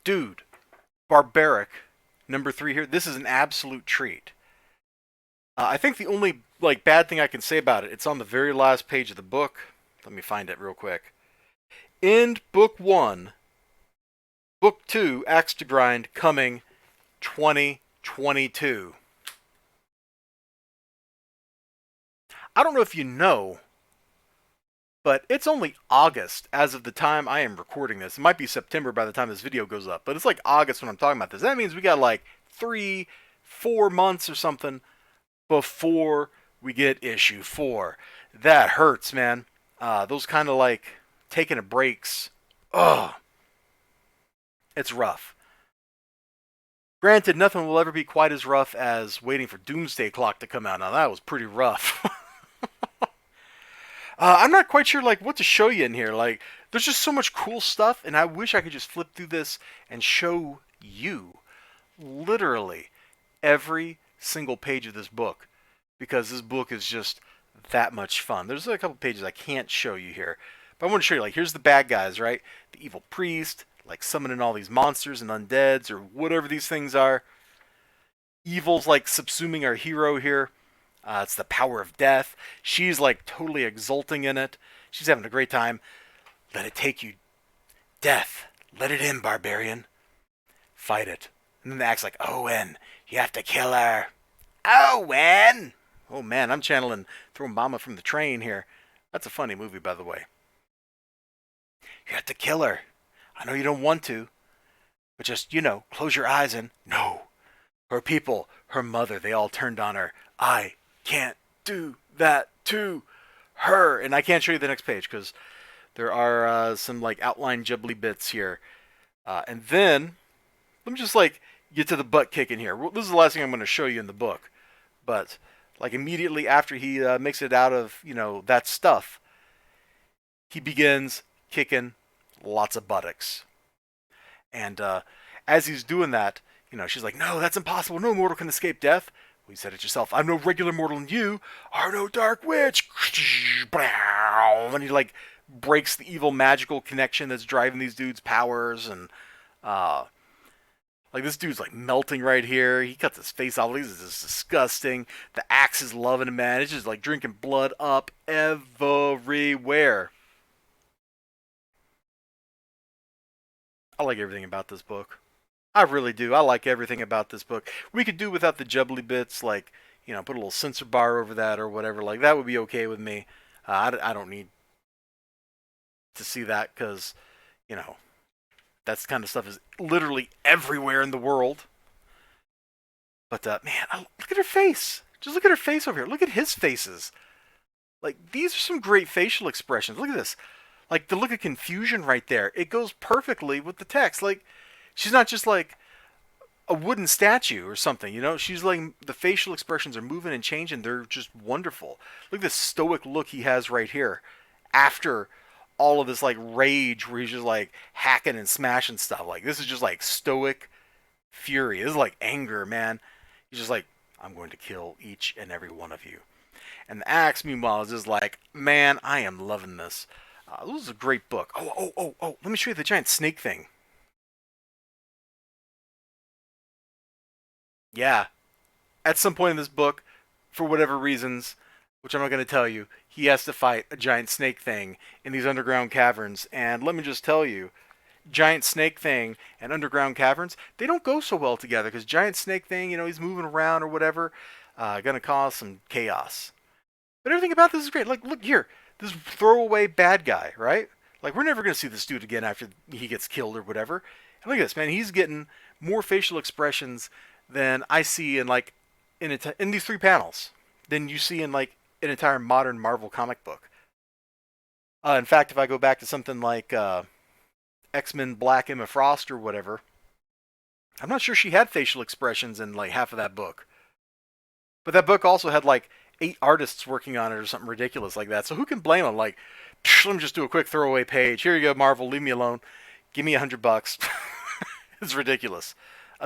Dude, Barbaric, number 3 here. This is an absolute treat. I think the only like bad thing I can say about it, it's on the very last page of the book. Let me find it real quick. End book 1, book 2, Axe to Grind, coming 2022. I don't know if you know, but it's only August as of the time I am recording this. It might be September by the time this video goes up, but it's like August when I'm talking about this. That means we got like 3, 4 months or something before we get issue 4. That hurts, man. Those kind of like taking a breaks. Ugh, it's rough. Granted, nothing will ever be quite as rough as waiting for Doomsday Clock to come out. Now that was pretty rough. I'm not quite sure like what to show you in here. Like, there's just so much cool stuff, and I wish I could just flip through this and show you literally every single page of this book, because this book is just that much fun. There's a couple pages I can't show you here, but I want to show you. Like, here's the bad guys, right? The evil priest, like summoning all these monsters and undeads or whatever these things are. Evil's like subsuming our hero here. It's the power of death. She's like totally exulting in it. She's having a great time. Let it take you, death. Let it in, barbarian. Fight it. And then the act's like, Owen, you have to kill her. Owen! Oh man, I'm channeling Throw Mama from the Train here. That's a funny movie, by the way. You have to kill her. I know you don't want to, but just, close your eyes and no. Her people, her mother, they all turned on her. I can't do that to her. And I can't show you the next page because there are some like outline jubbly bits here. And then, let me just like get to the butt kicking here. This is the last thing I'm going to show you in the book. But like immediately after he makes it out of, that stuff, he begins kicking lots of buttocks. And as he's doing that, she's like, no, that's impossible. No mortal can escape death. Well, you said it yourself. I'm no regular mortal, and you are no dark witch. And he like breaks the evil magical connection that's driving these dudes' powers, and like this dude's like melting right here. He cuts his face off. This is disgusting. The axe is loving him, man. It's just like drinking blood up everywhere. I like everything about this book. I really do. I like everything about this book. We could do without the jubbly bits, like, put a little censor bar over that or whatever. Like, that would be okay with me. I don't need to see that because, you know, that kind of stuff is literally everywhere in the world. But, man, look at her face. Just look at her face over here. Look at his faces. Like, these are some great facial expressions. Look at this. Like, the look of confusion right there. It goes perfectly with the text. Like, she's not just like a wooden statue or something, She's like, the facial expressions are moving and changing. They're just wonderful. Look at this stoic look he has right here after all of this like rage where he's just like hacking and smashing stuff. Like, this is just like stoic fury. This is like anger, man. He's just like, I'm going to kill each and every one of you. And the axe, meanwhile, is just like, man, I am loving this. This is a great book. Oh. Let me show you the giant snake thing. Yeah, at some point in this book, for whatever reasons, which I'm not going to tell you, he has to fight a giant snake thing in these underground caverns. And let me just tell you, giant snake thing and underground caverns, they don't go so well together because giant snake thing, he's moving around or whatever, going to cause some chaos. But everything about this is great. Like, look here, this throwaway bad guy, right? Like, we're never going to see this dude again after he gets killed or whatever. And look at this, man. He's getting more facial expressions than I see in like in these 3 panels than you see in like an entire modern Marvel comic book. In fact, if I go back to something like X-Men Black Emma Frost or whatever, I'm not sure she had facial expressions in like half of that book. But that book also had like 8 artists working on it or something ridiculous like that. So who can blame them? Like, let me just do a quick throwaway page. Here you go, Marvel. Leave me alone. Give me $100. It's ridiculous.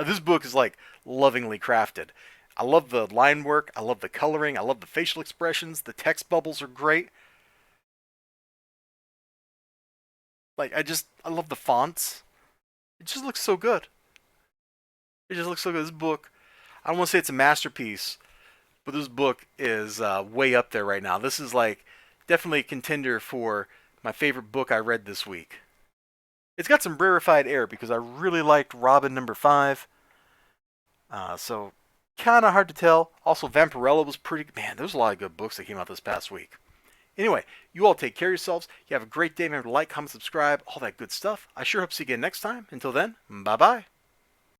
This book is like lovingly crafted. I love the line work. I love the coloring. I love the facial expressions. The text bubbles are great. Like, I love the fonts. It just looks so good. It just looks so good. This book, I don't want to say it's a masterpiece, but this book is way up there right now. This is like definitely a contender for my favorite book I read this week. It's got some rarefied air because I really liked Robin #5. So kind of hard to tell. Also, Vampirella was pretty. Man, there's a lot of good books that came out this past week. Anyway, you all take care of yourselves. You have a great day. Remember to like, comment, subscribe, all that good stuff. I sure hope to see you again next time. Until then, bye bye.